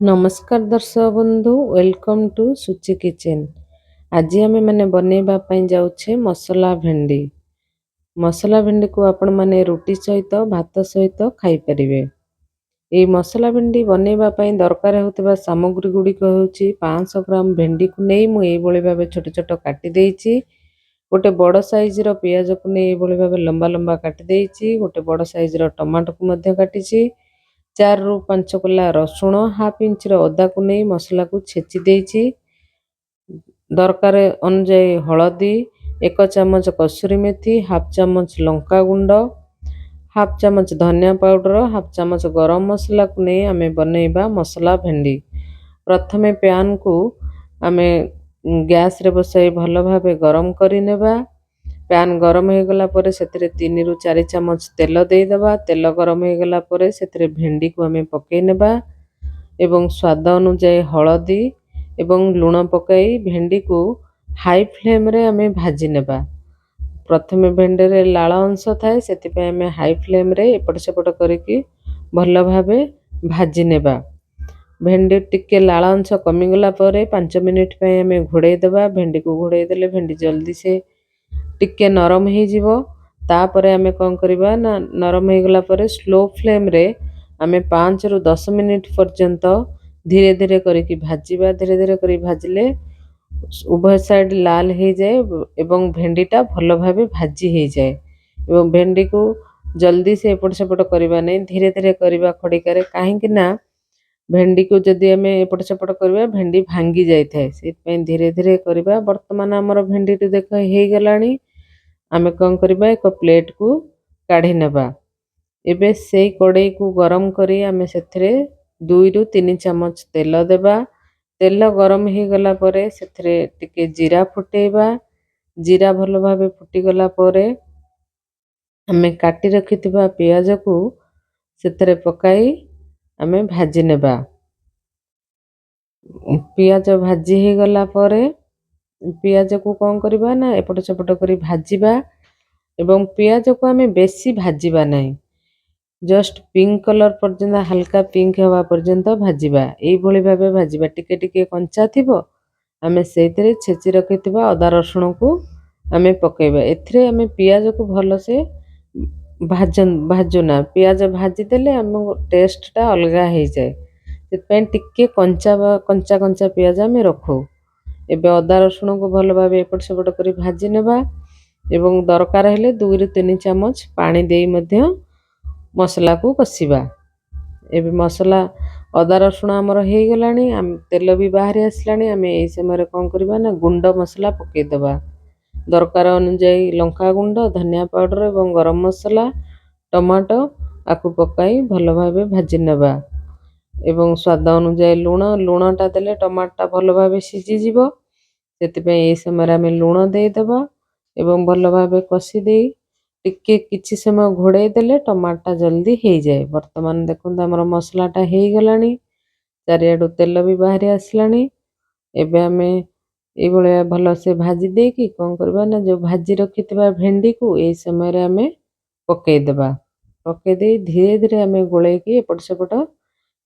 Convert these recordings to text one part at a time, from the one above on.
नमस्कार दर्शक बंधु, वेलकम टू सुचि किचेन। आज आम मैंने बनवाई जाऊे मसला भेंडी। मसला भेंडी को आपण माने रुटी सहित भात सहित खाई परिवे। ये मसला भेंडी बनवाई दरकार होता सामग्री गुड़िक हूँ 500 ग्राम भेंडी को नहीं मुझे भाव छोट छोट काटी देइछि। गोटे बड़ साइज रो पियाज को नहीं भाव लंबा लंबा काटी देइछि। गोटे बड़ साइज रो टमाटो को मध्य काटिछि। 4 ରୁ 5 कोला रसुण, हाफ इंच रो अदा को नहीं मसला को छेची देइछि। दरकार अनुसार हलदी, 1 चम्मच कसूरी मेथी, हाफ चम्मच लंका गुंड, हाफ चम्मच धनिया पाउडर, हाफ चम्मच गरम मसला को नहीं आमे बनैबा मसला भेंडी। प्रथमे पैन को आमे गैस रे बसाई भल भाबे गरम करि नेबा। पैन गरम हो गला परे सेतिरे 3 ରୁ 4 चम्मच तेल दे दबा। तेल गरम हो गला परे सेतिरे भेंडी को आमे पकै नेबा एवं स्वाद अनुसार हलदी एवं लूण पकाई भेंडी को हाई फ्लेम रे आमे भाजी नेबा। प्रथमे भेंडी रे लाल अंश थाए सेति पे आमे हाई फ्लेम रे एपट सेपट करिकि भल भाबे भाजी नेबा। भेंडी टिके लाल अंश कमी गला परे 5 मिनिट पे आमे घोड़े दबा। भेंडी को घोड़े देले भेंडी जल्दी से टिके नरम हो जीवो। तापरे आमे कौन करिबा ना नरम हो गला परे स्लो फ्लेम रे आमे 5 ରୁ 10 मिनिट पर्यंत धीरे धीरे करिकि भाजीबा। धीरे धीरे करि भाजिले उभय साइड लाल हो जाए एवं भेंडीटा भल भाबे भाजी हो जाए। एवं भेंडी को जल्दी से एपट सेपट करबा नहीं, धीरे धीरे करबा खड़िकारे। काहेकि ना भेंडी को जदि आमे एपट सेपट करबा भेंडी भांगी जाय थाए, से धीरे धीरे करबा। वर्तमान हमर भेंडी तो देख हे गलानी। आमे कौन करबा एक प्लेट को काढ़ी नेबा। एबे से कड़ाई को गरम करी आमे सेथिरे 2 ରୁ 3 चम्मच तेल देबा। तेल गरम हो गला परे सेथिरे टिके जीरा फुटेबा। जीरा भल भाबे फुटी गला परे आमे काटी रखिथिबा पियाज को सेथिरे पकाई आमे भाजी नेबा। पियाज भाजी हो गला परे पियाज को कौन करबा ना एपट सेपट करी भाजीबा। एवं पियाज को आमे बेसी भाजीबा नहीं, जस्ट पिंक कलर पर्यंत हल्का पिंक हवा पर्यंत भाजीबा। एई भली भाबे भाजीबा। टिके टिके कंचा थिबो आमे सेथिरे छेची रखिथिबा अदा रसुण को आमे पकेबा। एथिरे आमे पियाज को भलो से भाजुना। पियाज भाजी देले आमे टेस्ट टा अलगा हो जाए। सेतपे टिके कंचा कंचा पियाज आमे रखो। एबे अदा रसुण को भल भाबे एपट सेपट करी भाजी नेबा एवं दरकार हेले 2 ରୁ 3 चम्मच पानी देई मध्य मसला को कसिबा। एबे मसला अदा रसुण हमर हे गलानी। आम तेल भी बाहर आसलानी। आमे एई समय रे कोन करबा ना गुंड मसला पके दबा। दरकार अनुसार लंका गुंड, धनिया पाउडर एवं गरम मसला, टमाटो आकु पकाई भल भाबे भाजी नेबा। एवं स्वाद अनुसार लूणटा देले टमाटा भल भाबे सिझी जीवो। सेति पे एई समय आमे लूण देई दबा एवं भल भाबे कसी देई टिके किछि समय घोड़े देले टमाटा जल्दी हो जाए। वर्तमान देखुन हमर मसलाटा हो गलानी। चारियाडू तेल भी बाहर आसलानी। एबे आमे ए भले भल से भाजी दे कि कोन करबा ना जो भाजी रखितबा भेंडी को ए समय रे आमे पके देबा। पके दे धीरे धीरे आमे गोळे कि एपट सेपट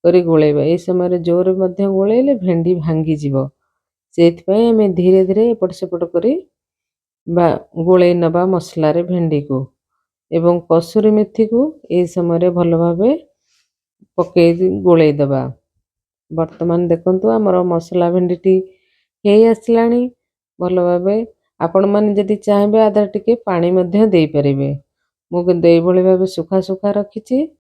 करी गोळेबा। ए समय रे जोर मध्य गोळेले भेंडी भांगी जीवो। सेति पे आमे धीरे धीरे एपट सेपट करी बा गोळे नबा मसला रे भेंडी को एवं कसूरी मेथी को ए समय रे भल भाबे पके गोळे दबा। वर्तमान देखंतु हमर मसला भेंडीटी हे आसलानी भल भाबे। आपण माने जदि चाहेबे आधा टिके पानी मध्य देई परिबे। मु किंतु एई भली भाबे सुखा सुखा रखिछि।